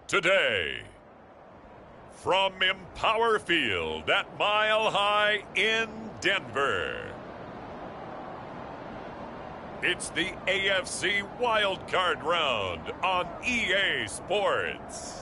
today. From Empower Field at Mile High in Denver, it's the AFC WildCard round on EA Sports.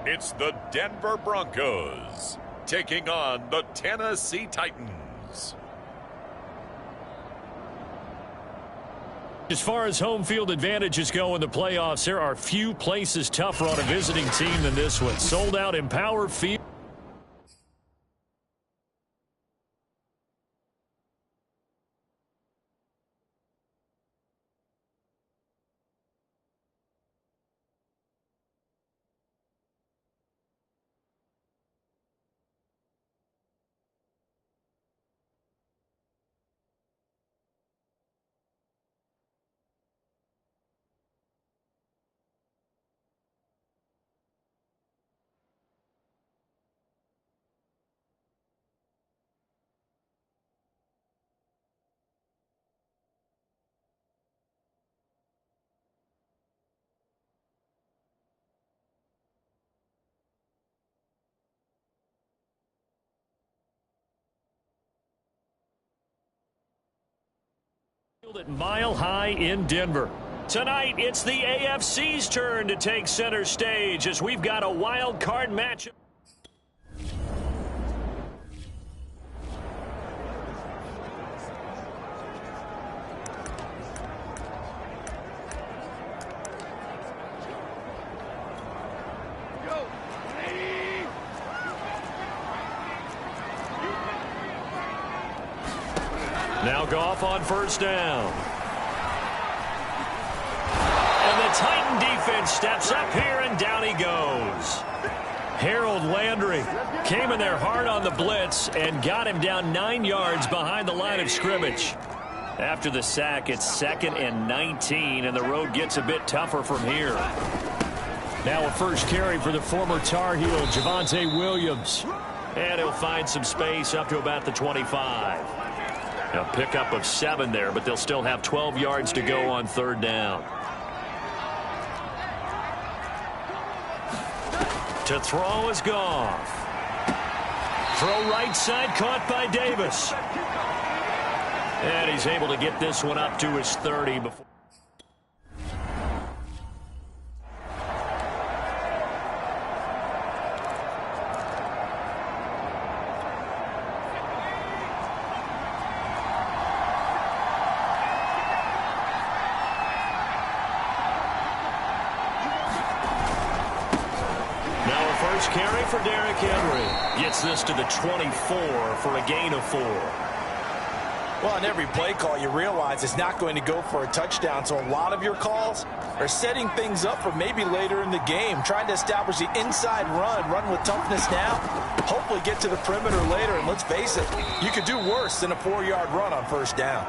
It's the Denver Broncos taking on the Tennessee Titans. As far as home field advantages go in the playoffs, there are few places tougher on a visiting team than this one. Sold out Empower Field. At Mile High in Denver. Tonight, it's the AFC's turn to take center stage as we've got a wild card matchup. Now Goff on first down. And the Titan defense steps up here, and down he goes. Harold Landry came in there hard on the blitz and got him down 9 yards behind the line of scrimmage. After the sack, it's 2nd and 19, and the road gets a bit tougher from here. Now a first carry for the former Tar Heel, Javonte Williams. And he'll find some space up to about the 25. A pickup of 7 there, but they'll still have 12 yards to go on third down. To throw is Goff. Throw right side, caught by Davis. And he's able to get this one up to his 30 before. Carry for Derrick Henry. Gets this to the 24 for a gain of 4. Well, on every play call, you realize it's not going to go for a touchdown, so a lot of your calls are setting things up for maybe later in the game, trying to establish the inside run with toughness now, hopefully get to the perimeter later, and let's face it, you could do worse than a 4-yard run on first down.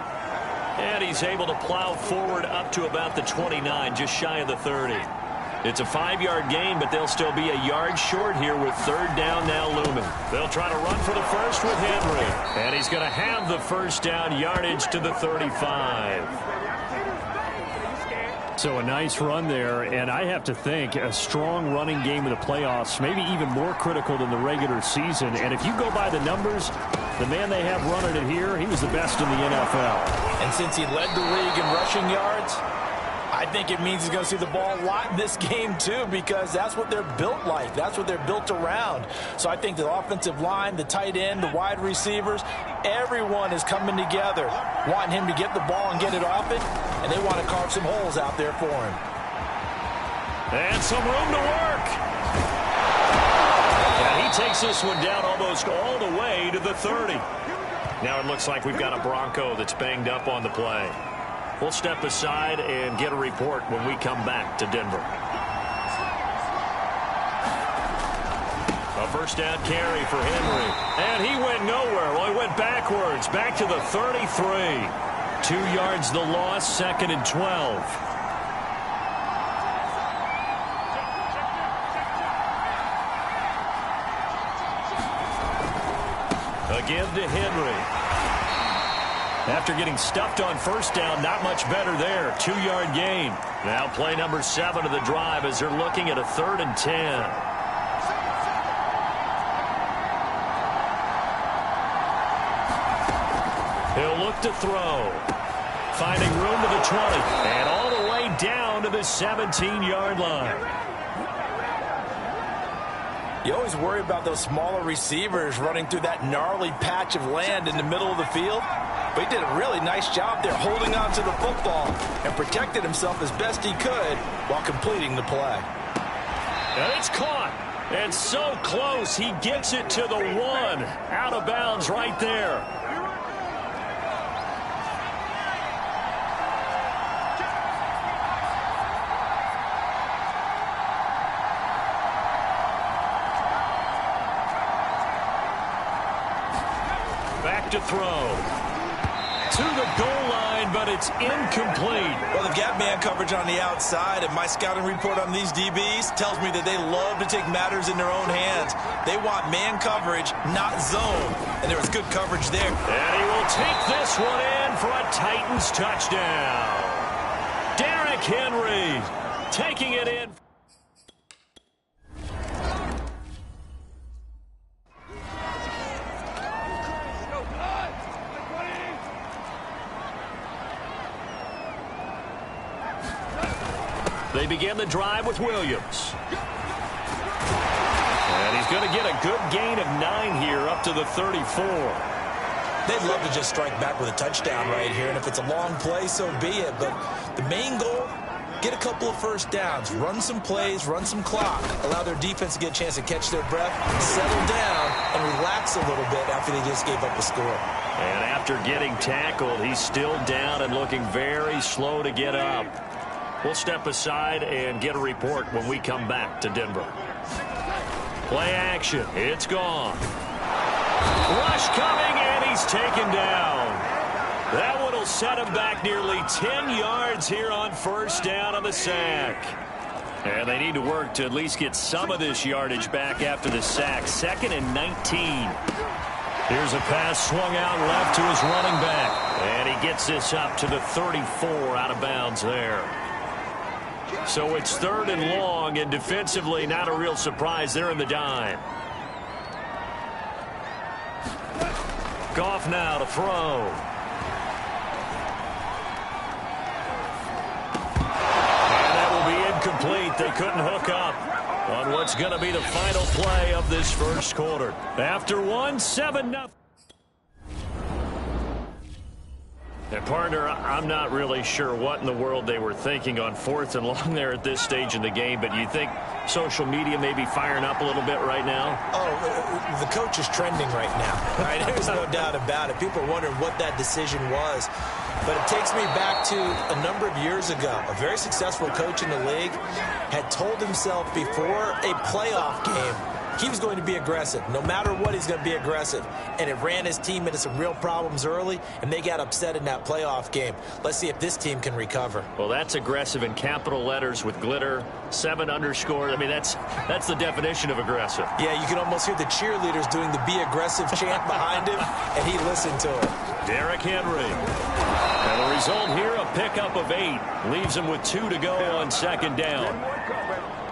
And he's able to plow forward up to about the 29, just shy of the 30. It's a 5-yard gain, but they'll still be a yard short here with third down now looming. They'll try to run for the first with Henry. And he's going to have the first down, yardage to the 35. So a nice run there, and I have to think a strong running game in the playoffs, maybe even more critical than the regular season. And if you go by the numbers, the man they have running it here, he was the best in the NFL. And since he led the league in rushing yards, I think it means he's going to see the ball a lot in this game, too, because that's what they're built like. That's what they're built around. So I think the offensive line, the tight end, the wide receivers, everyone is coming together, wanting him to get the ball and get it off it, and they want to carve some holes out there for him. And some room to work. And he takes this one down almost all the way to the 30. Now it looks like we've got a Bronco that's banged up on the play. We'll step aside and get a report when we come back to Denver. A first down carry for Henry. And he went nowhere. Well, he went backwards, back to the 33. 2 yards the loss, 2nd and 12. give to Henry. After getting stuffed on first down, not much better there. 2-yard gain. Now play number 7 of the drive as they're looking at a 3rd and 10. He'll look to throw. Finding room to the 20. And all the way down to the 17-yard line. You always worry about those smaller receivers running through that gnarly patch of land in the middle of the field. But he did a really nice job there holding on to the football and protected himself as best he could while completing the play. And it's caught. And so close, he gets it to the 1. Out of bounds right there. Back to throw. To the goal line, but it's incomplete. Well, they've got man coverage on the outside, and my scouting report on these DBs tells me that they love to take matters in their own hands. They want man coverage, not zone, and there was good coverage there. And he will take this one in for a Titans touchdown. Derrick Henry taking it in. They begin the drive with Williams. And he's going to get a good gain of 9 here up to the 34. They'd love to just strike back with a touchdown right here, and if it's a long play, so be it. But the main goal, get a couple of first downs, run some plays, run some clock, allow their defense to get a chance to catch their breath, settle down, and relax a little bit after they just gave up a score. And after getting tackled, he's still down and looking very slow to get up. We'll step aside and get a report when we come back to Denver. Play action. It's gone. Rush coming, and he's taken down. That one will set him back nearly 10 yards here on first down on the sack. And they need to work to at least get some of this yardage back after the sack. 2nd and 19. Here's a pass swung out left to his running back. And he gets this up to the 34 out of bounds there. So it's 3rd and long, and defensively not a real surprise. They're in the dime. Goff now to throw. And that will be incomplete. They couldn't hook up on what's going to be the final play of this first quarter. After 1, 7-0. And partner, I'm not really sure what in the world they were thinking on 4th and long there at this stage in the game, but you think social media may be firing up a little bit right now? Oh, the coach is trending right now. Right? There's no doubt about it. People are wondering what that decision was. But it takes me back to a number of years ago. A very successful coach in the league had told himself before a playoff game he was going to be aggressive. No matter what, he's going to be aggressive. And it ran his team into some real problems early, and they got upset in that playoff game. Let's see if this team can recover. Well, that's aggressive in capital letters with glitter, 7 underscore. I mean, that's the definition of aggressive. Yeah, you can almost hear the cheerleaders doing the be aggressive chant behind him, and he listened to it. Derrick Henry. And the result here, a pickup of 8. Leaves him with 2 to go on 2nd down.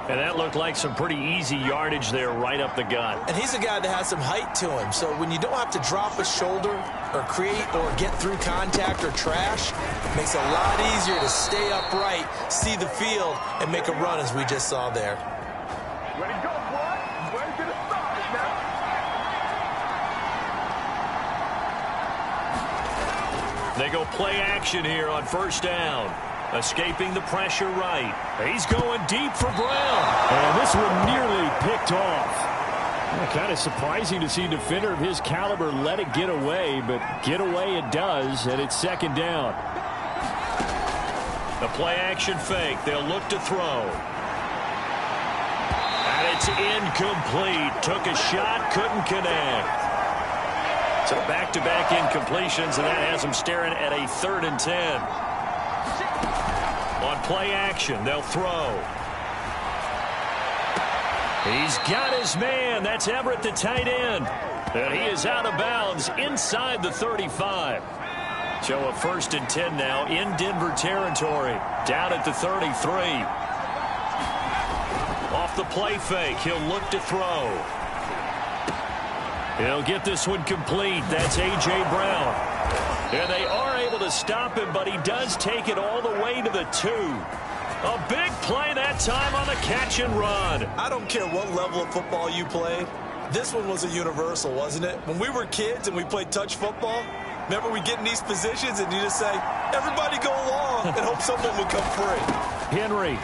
And that looked like some pretty easy yardage there right up the gut. And he's a guy that has some height to him. So when you don't have to drop a shoulder or create or get through contact or trash, it makes it a lot easier to stay upright, see the field, and make a run as we just saw there. Ready to go, boy. Ready to start now. They go play action here on first down. Escaping the pressure right. He's going deep for Brown. And this one nearly picked off. Kind of surprising to see a defender of his caliber let it get away, but get away it does, and it's 2nd down. The play action fake. They'll look to throw. And it's incomplete. Took a shot, couldn't connect. So back-to-back incompletions, and that has them staring at a 3rd and 10. On play action, they'll throw. He's got his man. That's Everett, the tight end. And he is out of bounds inside the 35. So a 1st and 10 now in Denver territory. Down at the 33. Off the play fake, he'll look to throw. He'll get this one complete. That's A.J. Brown. And they are able to stop him, but he does take it all the way to the 2. A big play that time on the catch and run. I don't care what level of football you played. This one was a universal, wasn't it? When we were kids and we played touch football, remember we get in these positions and you just say, everybody go along, and hope someone would come free. Henry.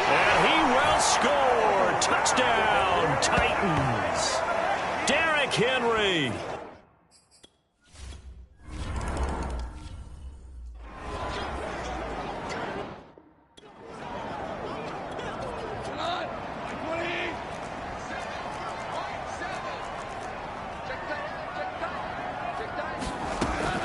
And he will score. Touchdown, Titans. Derrick Henry.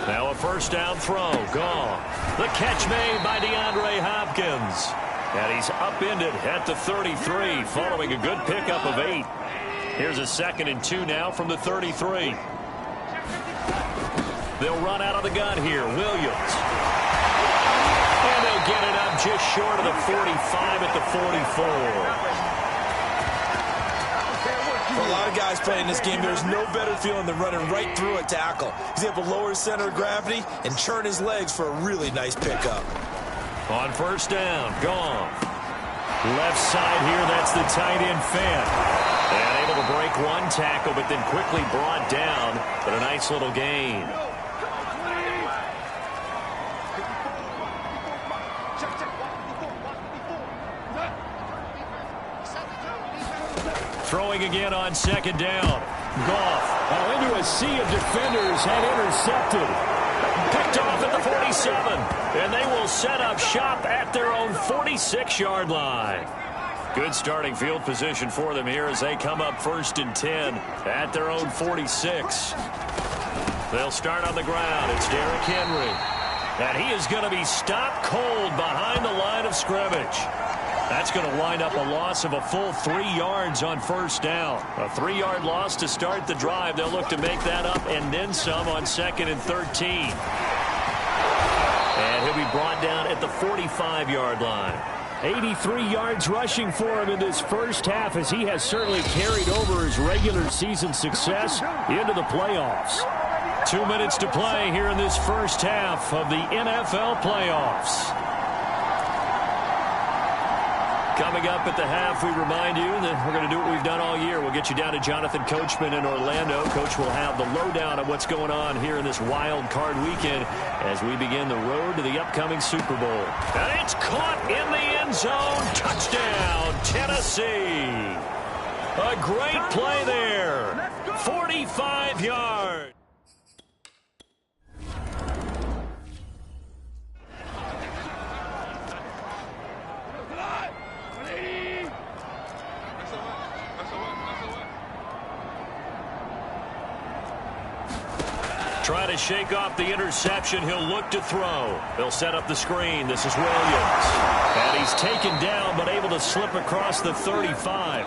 Now a 1st down throw. Gone. The catch made by DeAndre Hopkins. And he's upended at the 33 following a good pickup of 8. Here's a 2nd and 2 now from the 33. They'll run out of the gun here. Williams. And they'll get it up just short of the 45 at the 44. For a lot of guys playing this game, there's no better feeling than running right through a tackle. He's able to lower his center of gravity and turn his legs for a really nice pickup. On 1st down, gone. Left side here, that's the tight end Fant. And able to break one tackle, but then quickly brought down. But a nice little gain. Throwing again on 2nd down. Goff. Into a sea of defenders and intercepted. Picked off at the 47. And they will set up shop at their own 46-yard line. Good starting field position for them here as they come up 1st and 10 at their own 46. They'll start on the ground. It's Derrick Henry. And he is going to be stopped cold behind the line of scrimmage. That's going to wind up a loss of a full 3 yards on 1st down. A 3-yard loss to start the drive. They'll look to make that up and then some on 2nd and 13. And he'll be brought down at the 45-yard line. 83 yards rushing for him in this first half, as he has certainly carried over his regular season success into the playoffs. 2 minutes to play here in this first half of the NFL playoffs. Coming up at the half, we remind you that we're going to do what we've done all year. We'll get you down to Jonathan Coachman in Orlando. Coach will have the lowdown on what's going on here in this wild card weekend as we begin the road to the upcoming Super Bowl. And it's caught in the end zone. Touchdown, Tennessee. A great play there. 45 yards. Try to shake off the interception. He'll look to throw. They'll set up the screen. This is Williams. And he's taken down but able to slip across the 35.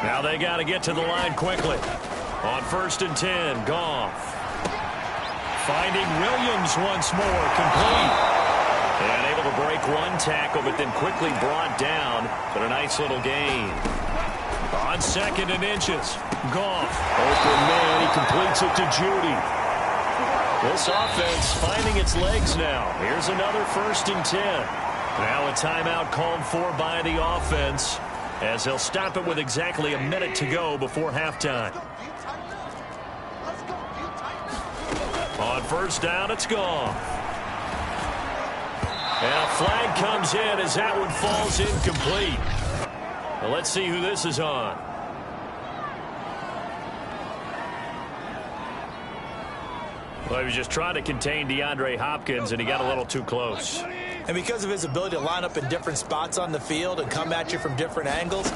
Now they got to get to the line quickly. On 1st and 10, Goff. Finding Williams once more, complete. And able to break one tackle but then quickly brought down. But a nice little gain. On 2nd and inches, Goff. Open man, he completes it to Judy. This offense finding its legs now. Here's another 1st and 10. Now a timeout called for by the offense as they'll stop it with exactly a minute to go before halftime. On 1st down, it's gone. And a flag comes in as that one falls incomplete. Well, let's see who this is on. Well, he was just trying to contain DeAndre Hopkins, and he got a little too close. And because of his ability to line up in different spots on the field and come at you from different angles,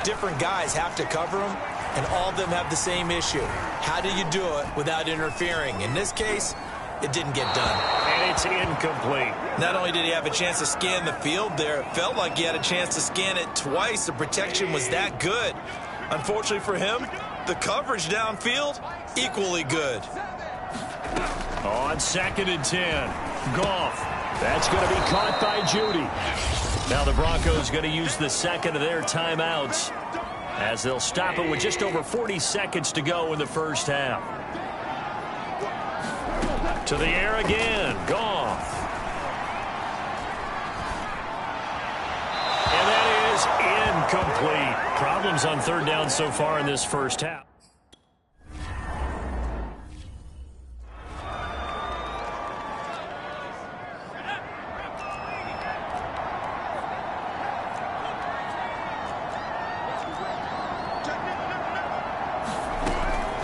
different guys have to cover him, and all of them have the same issue. How do you do it without interfering? In this case, it didn't get done. And it's incomplete. Not only did he have a chance to scan the field there, it felt like he had a chance to scan it twice. The protection was that good. Unfortunately for him, The coverage downfield, equally good. On 2nd and 10, Goff. That's going to be caught by Judy. Now the Broncos going to use the second of their timeouts as they'll stop it with just over 40 seconds to go in the first half. To the air again, Goff. And that is incomplete. Problems on 3rd down so far in this first half.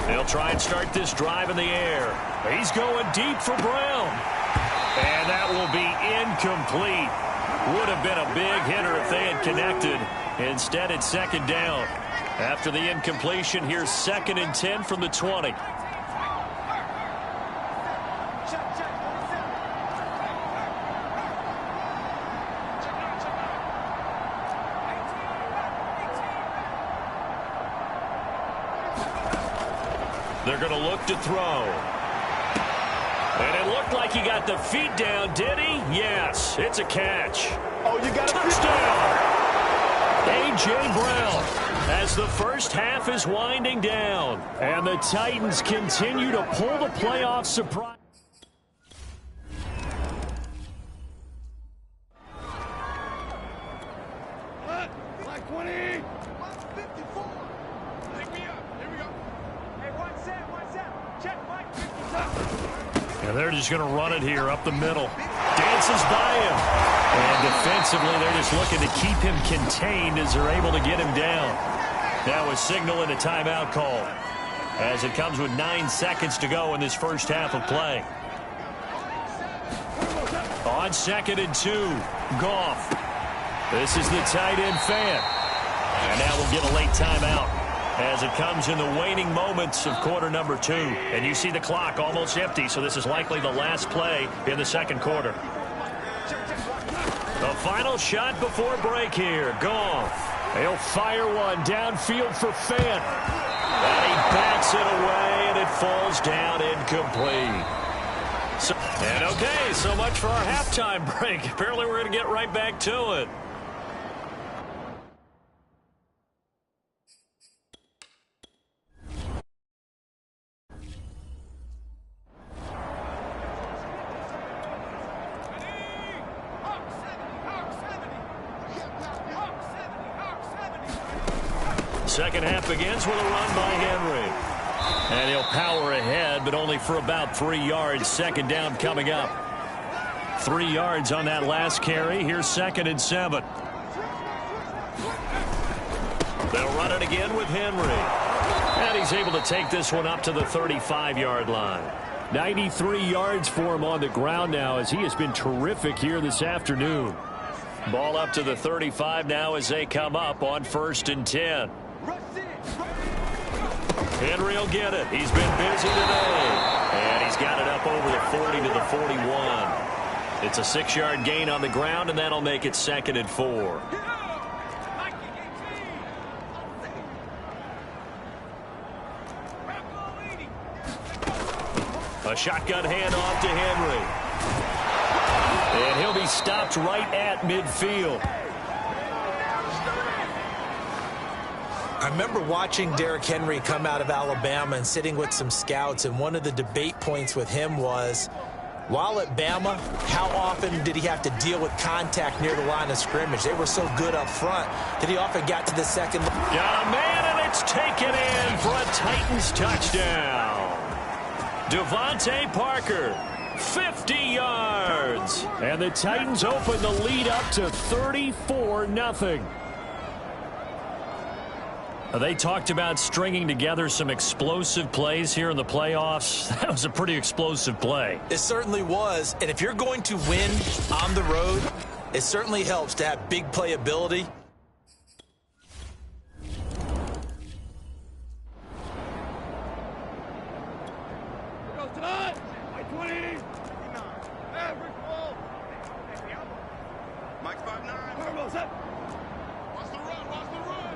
They'll try and start this drive in the air. He's going deep for Brown. And that will be incomplete. Would have been a big hitter if they had connected. Instead, it's 2nd down. After the incompletion, here's 2nd and 10 from the 20. They're going to look to throw. And it looked like he got the feet down, did he? Yes, it's a catch. Oh, you got a touchdown! A.J. Brown as the first half is winding down. And the Titans continue to pull the playoff surprise. Black 20. 154. Pick me up. Here we go. Hey, 1 set. Check, Mike. 57. And they're just going to run it here up the middle. Dances by him. And defensively, they're just looking to keep him contained as they're able to get him down. Now a signal and a timeout call as it comes with 9 seconds to go in this first half of play. On 2nd and 2, Goff. This is the tight end fan. And now we'll get a late timeout as it comes in the waning moments of quarter number 2. And you see the clock almost empty, so this is likely the last play in the second quarter. The final shot before break here. Goff. He'll fire one downfield for Fant. And he bats it away, and it falls down incomplete. So much for our halftime break. Apparently we're going to get right back to it. Second half begins with a run by Henry. And he'll power ahead, but only for about 3 yards. 2nd down coming up. 3 yards on that last carry. Here's 2nd and 7. They'll run it again with Henry. And he's able to take this one up to the 35-yard line. 93 yards for him on the ground now as he has been terrific here this afternoon. Ball up to the 35 now as they come up on 1st and 10. Henry will get it. He's been busy today. And he's got it up over the 40 to the 41. It's a 6-yard gain on the ground, and that'll make it 2nd and 4. A shotgun handoff to Henry. And he'll be stopped right at midfield. I remember watching Derrick Henry come out of Alabama and sitting with some scouts, and one of the debate points with him was, while at Bama, how often did he have to deal with contact near the line of scrimmage? They were so good up front that he often got to the second. Got a man, and it's taken in for a Titans touchdown. Devontae Parker, 50 yards. And the Titans open the lead up to 34-0. They talked about stringing together some explosive plays here in the playoffs. That was a pretty explosive play. It certainly was. And if you're going to win on the road, it certainly helps to have big playability. Mike 5'9". Watch the run. Watch the run.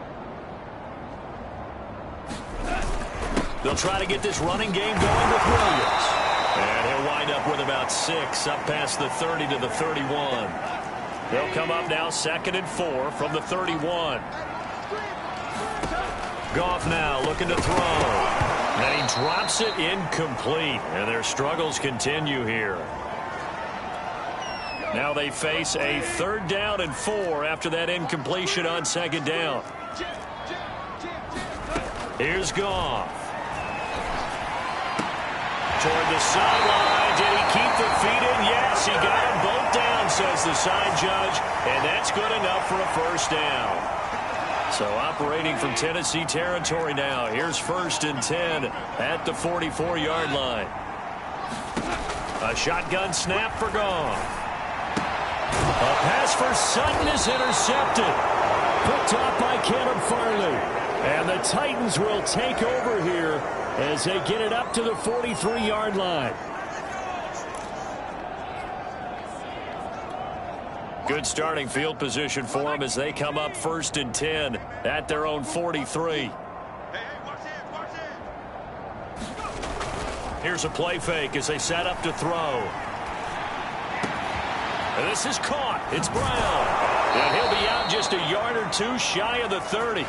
They'll try to get this running game going with Williams. And he'll wind up with about 6 up past the 30 to the 31. They'll come up now 2nd and 4 from the 31. Goff now looking to throw. And he drops it incomplete. And their struggles continue here. Now they face a 3rd down and 4 after that incompletion on 2nd down. Here's Goff. Toward the sideline. Did he keep the feet in? Yes, he got them both down, says the sign judge. And that's good enough for a 1st down. So operating from Tennessee territory now. Here's 1st and 10 at the 44-yard line. A shotgun snap for Goff. A pass for Sutton is intercepted. Picked off by Caleb Farley. And the Titans will take over here as they get it up to the 43-yard line. Good starting field position for them as they come up 1st and 10 at their own 43. Here's a play fake as they set up to throw. And this is caught. It's Brown. And he'll be out just a yard or 2 shy of the 30.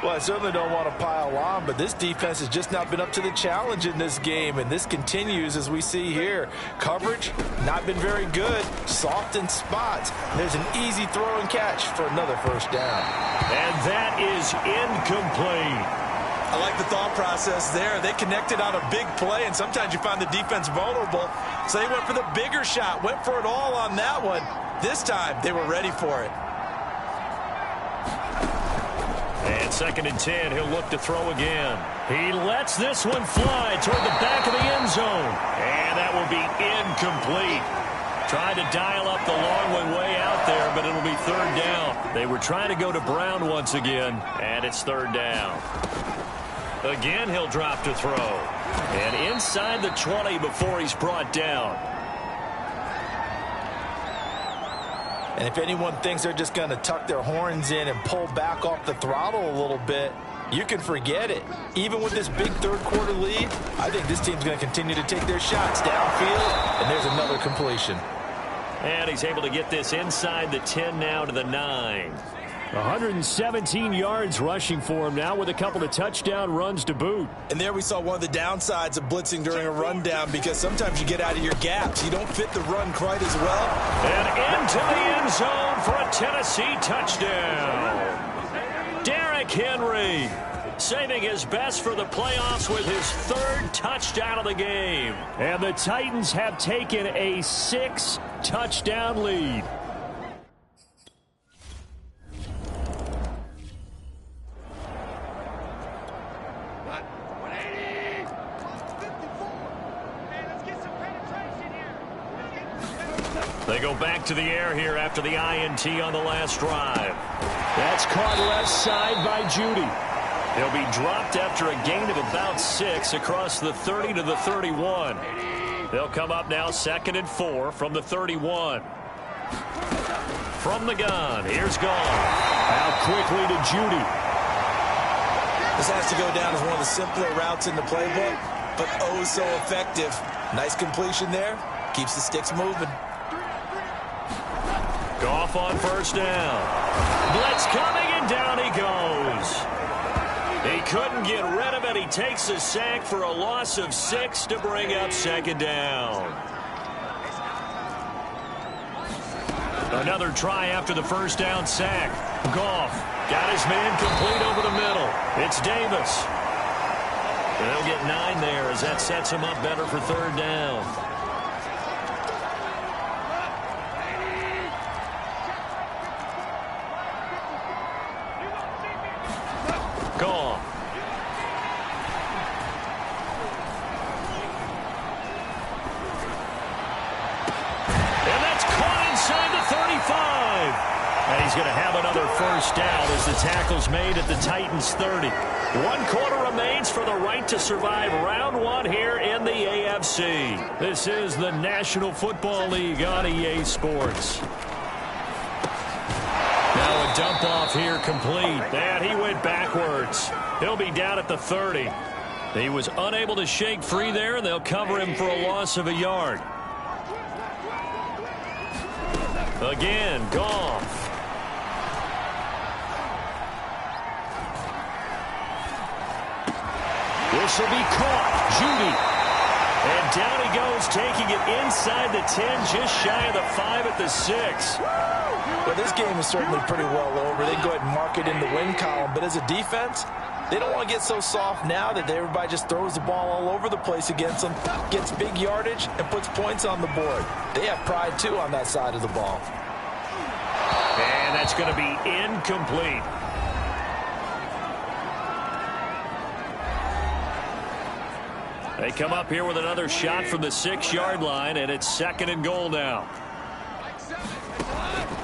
Well, I certainly don't want to pile on, but this defense has just not been up to the challenge in this game, and this continues as we see here. Coverage, not been very good. Soft in spots. There's an easy throw and catch for another 1st down. And that is incomplete. I like the thought process there. They connected on a big play, and sometimes you find the defense vulnerable. So they went for the bigger shot, went for it all on that one. This time, they were ready for it. And 2nd and 10, he'll look to throw again. He lets this one fly toward the back of the end zone. And that will be incomplete. Tried to dial up the long one way out there, but it'll be 3rd down. They were trying to go to Brown once again, and it's 3rd down. Again, he'll drop to throw. And inside the 20 before he's brought down. And if anyone thinks they're just going to tuck their horns in and pull back off the throttle a little bit, you can forget it. Even with this big 3rd quarter lead, I think this team's going to continue to take their shots downfield, and there's another completion. And he's able to get this inside the 10 now to the 9. 117 yards rushing for him now with a couple of touchdown runs to boot. And there we saw one of the downsides of blitzing during a rundown, because sometimes you get out of your gaps. You don't fit the run quite as well. And into the end zone for a Tennessee touchdown. Derrick Henry saving his best for the playoffs with his 3rd touchdown of the game. And the Titans have taken a 6-touchdown lead. They go back to the air here after the INT on the last drive. That's caught left side by Judy. He'll be dropped after a gain of about 6 across the 30 to the 31. They'll come up now 2nd and 4 from the 31. From the gun, here's Goff. Out quickly to Judy. This has to go down as one of the simpler routes in the playbook, but oh so effective. Nice completion there. Keeps the sticks moving. Goff on 1st down. Blitz coming, and down he goes. He couldn't get rid of it. He takes a sack for a loss of 6 to bring up 2nd down. Another try after the 1st down sack. Goff got his man complete over the middle. It's Davis. They'll get 9 there as that sets him up better for 3rd down. Goff. And that's caught inside the 35. And he's going to have another 1st down as the tackle's made at the Titans' 30. 1 quarter remains for the right to survive round 1 here in the AFC. This is the National Football League on EA Sports. Now dump off here complete. And he went backwards. He'll be down at the 30. He was unable to shake free there, and they'll cover him for a loss of a yard. Again, Goff. This will be caught. Judy. And down he goes, taking it inside the 10, just shy of the 5 at the 6. Well, this game is certainly pretty well over. They can go ahead and mark it in the win column. But as a defense, they don't want to get so soft now that everybody just throws the ball all over the place against them, gets big yardage, and puts points on the board. They have pride, too, on that side of the ball. And that's going to be incomplete. They come up here with another shot from the 6-yard line, and it's 2nd and goal now.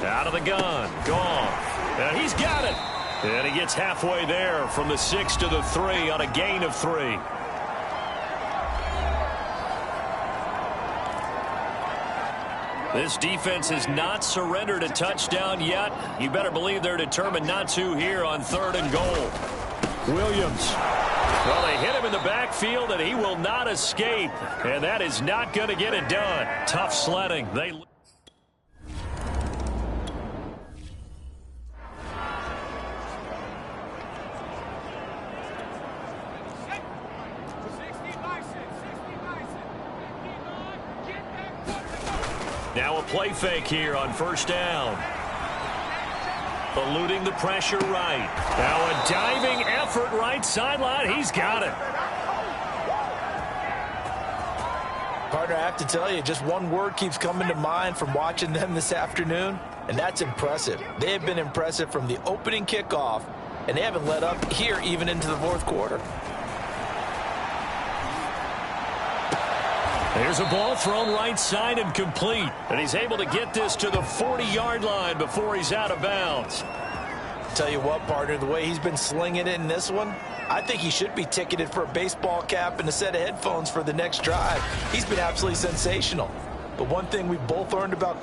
Out of the gun, Goff. And he's got it. And he gets halfway there from the 6 to the 3 on a gain of 3. This defense has not surrendered a touchdown yet. You better believe they're determined not to here on 3rd and goal. Williams. Well, they hit him in the backfield, and he will not escape. And that is not going to get it done. Tough sledding. They... Now a play fake here on 1st down. Eluding the pressure right. Now a diving effort right sideline. He's got it. Partner, I have to tell you, just one word keeps coming to mind from watching them this afternoon, and that's impressive. They have been impressive from the opening kickoff, and they haven't let up here even into the 4th quarter. There's a ball thrown right side and complete. And he's able to get this to the 40-yard line before he's out of bounds. Tell you what, partner, the way he's been slinging it in this one, I think he should be ticketed for a baseball cap and a set of headphones for the next drive. He's been absolutely sensational. But one thing we both learned about...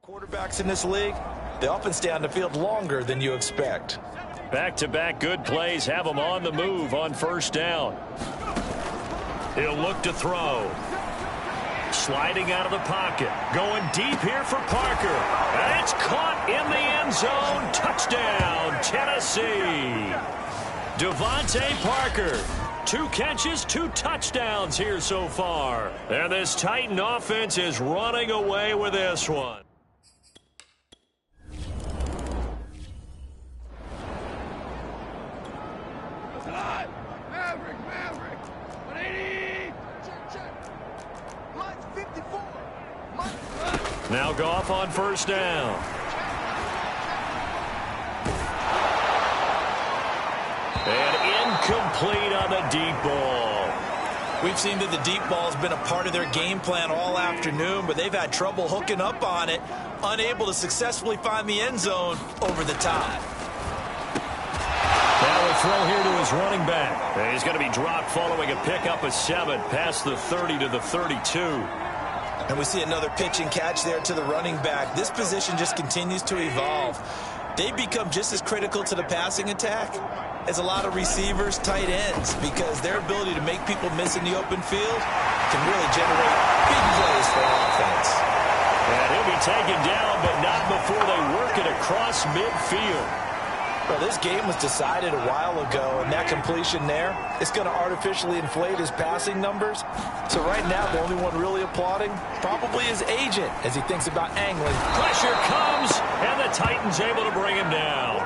quarterbacks in this league, they often stay on the field longer than you expect. Back-to-back good plays have him on the move on 1st down. He'll look to throw. Sliding out of the pocket. Going deep here for Parker. And it's caught in the end zone. Touchdown, Tennessee. Devontae Parker. 2 catches, 2 touchdowns here so far. And this Titan offense is running away with this one. Maverick. 180. Check. Mine's 54. Now Goff on 1st down. And incomplete on the deep ball. We've seen that the deep ball has been a part of their game plan all afternoon, but they've had trouble hooking up on it, unable to successfully find the end zone over the top. Now a throw here to his running back. And he's going to be dropped following a pickup of 7 past the 30 to the 32. And we see another pitch and catch there to the running back. This position just continues to evolve. They become just as critical to the passing attack as a lot of receivers, tight ends, because their ability to make people miss in the open field can really generate big plays for offense. And he'll be taken down, but not before they work it across midfield. Well, this game was decided a while ago, and that completion there is going to artificially inflate his passing numbers. So right now, the only one really applauding probably his agent as he thinks about angling. Pressure comes, and the Titans able to bring him down.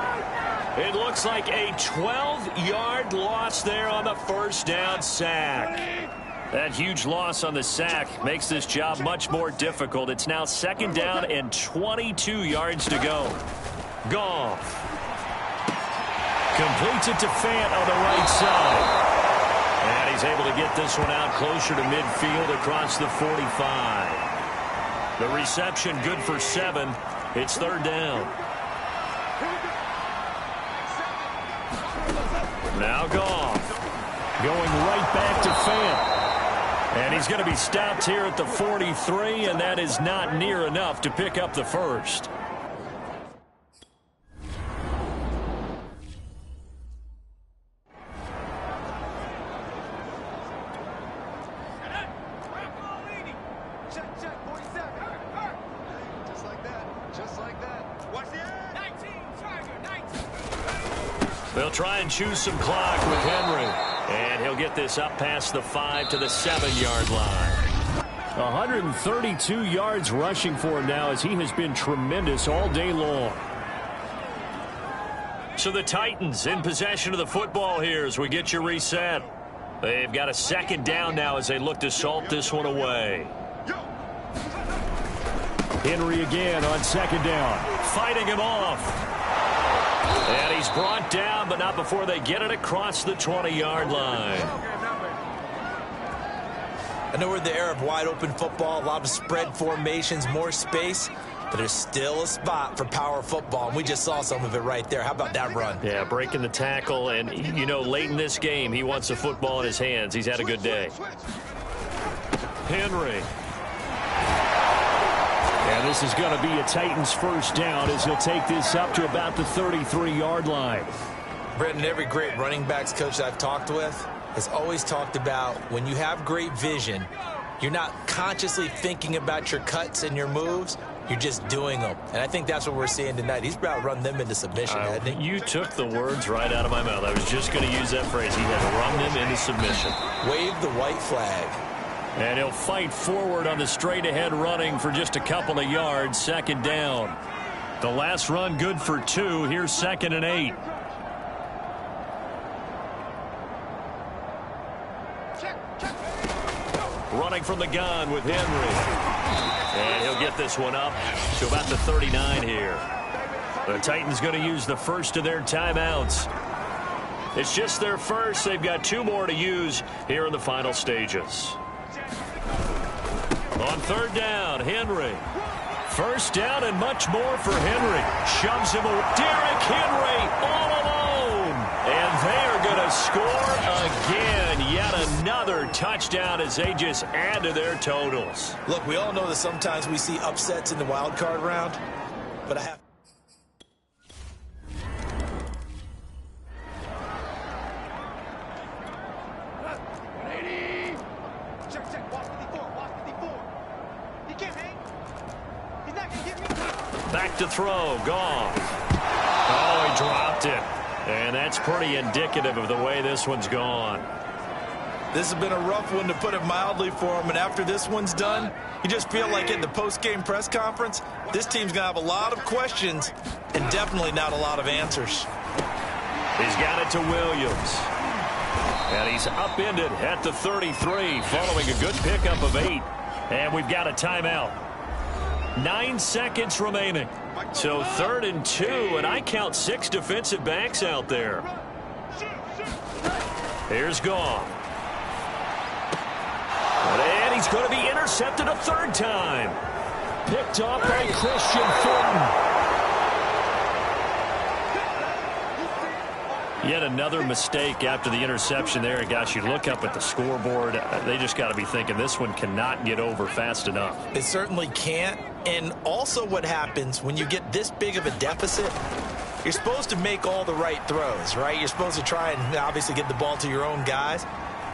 It looks like a 12-yard loss there on the 1st down sack. That huge loss on the sack makes this job much more difficult. It's now 2nd down and 22 yards to go. Goff completes it to Fant on the right side. And he's able to get this one out closer to midfield across the 45. The reception good for 7. It's 3rd down. Now Goff going right back to Fant. And he's going to be stopped here at the 43, and that is not near enough to pick up the first. They'll try and choose some clock with Henry. And he'll get this up past the 5 to the 7-yard line. 132 yards rushing for him now as he has been tremendous all day long. So the Titans in possession of the football here as we get you reset. They've got a 2nd down now as they look to salt this one away. Henry again on 2nd down. Fighting him off. And he's brought down, but not before they get it across the 20-yard line. I know we're in the era of wide-open football, a lot of spread formations, more space, but there's still a spot for power football, and we just saw some of it right there. How about that run? Yeah, breaking the tackle, and, you know, late in this game, he wants the football in his hands. He's had a good day. Henry. And this is going to be a Titans 1st down as he'll take this up to about the 33-yard line. Brendan, every great running backs coach I've talked with has always talked about when you have great vision, you're not consciously thinking about your cuts and your moves. You're just doing them. And I think that's what we're seeing tonight. He's about to run them into submission, hasn't he? You took the words right out of my mouth. I was just going to use that phrase. He has run them into submission. Wave the white flag. And he'll fight forward on the straight-ahead running for just a couple of yards. 2nd down. The last run good for 2. Here's 2nd and 8. Running from the gun with Henry. And he'll get this one up to about the 39 here. The Titans going to use the first of their timeouts. It's just their first. They've got 2 more to use here in the final stages. On 3rd down, Henry. 1st down and much more for Henry. Shoves him away. Derrick Henry all alone. And they are going to score again. Yet another touchdown as they just add to their totals. Look, we all know that sometimes we see upsets in the wild card round, but I have... Back to throw. Goff. Oh, he dropped it. And that's pretty indicative of the way this one's gone. This has been a rough one, to put it mildly, for him. And after this one's done, you just feel like in the post-game press conference, this team's going to have a lot of questions and definitely not a lot of answers. He's got it to Williams. And he's upended at the 33 following a good pickup of 8. And we've got a timeout. 9 seconds remaining. So 3rd and 2, and I count 6 defensive backs out there. Here's Goff. And he's going to be intercepted a 3rd time. Picked off by Christian Fulton. Yet another mistake after the interception there. And gosh, you look up at the scoreboard, they just got to be thinking this one cannot get over fast enough. It certainly can't. And also what happens when you get this big of a deficit, you're supposed to make all the right throws, right? You're supposed to try and obviously get the ball to your own guys.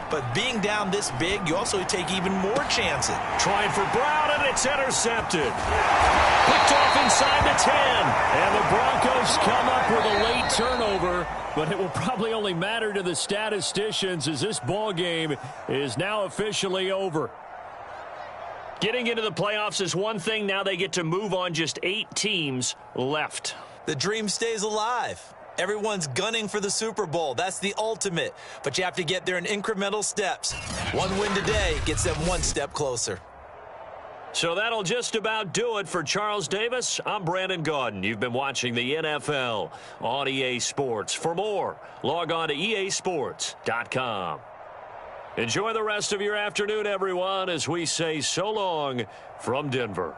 But being down this big, you also take even more chances. Trying for Brown, and it's intercepted. Picked off inside the 10. And the Broncos come up with a late turnover. But it will probably only matter to the statisticians as this ball game is now officially over. Getting into the playoffs is one thing. Now they get to move on. Just 8 teams left. The dream stays alive. Everyone's gunning for the Super Bowl. That's the ultimate. But you have to get there in incremental steps. One win today gets them one step closer. So that'll just about do it for Charles Davis. I'm Brandon Gaudin. You've been watching the NFL on EA Sports. For more, log on to easports.com. Enjoy the rest of your afternoon, everyone, as we say so long from Denver.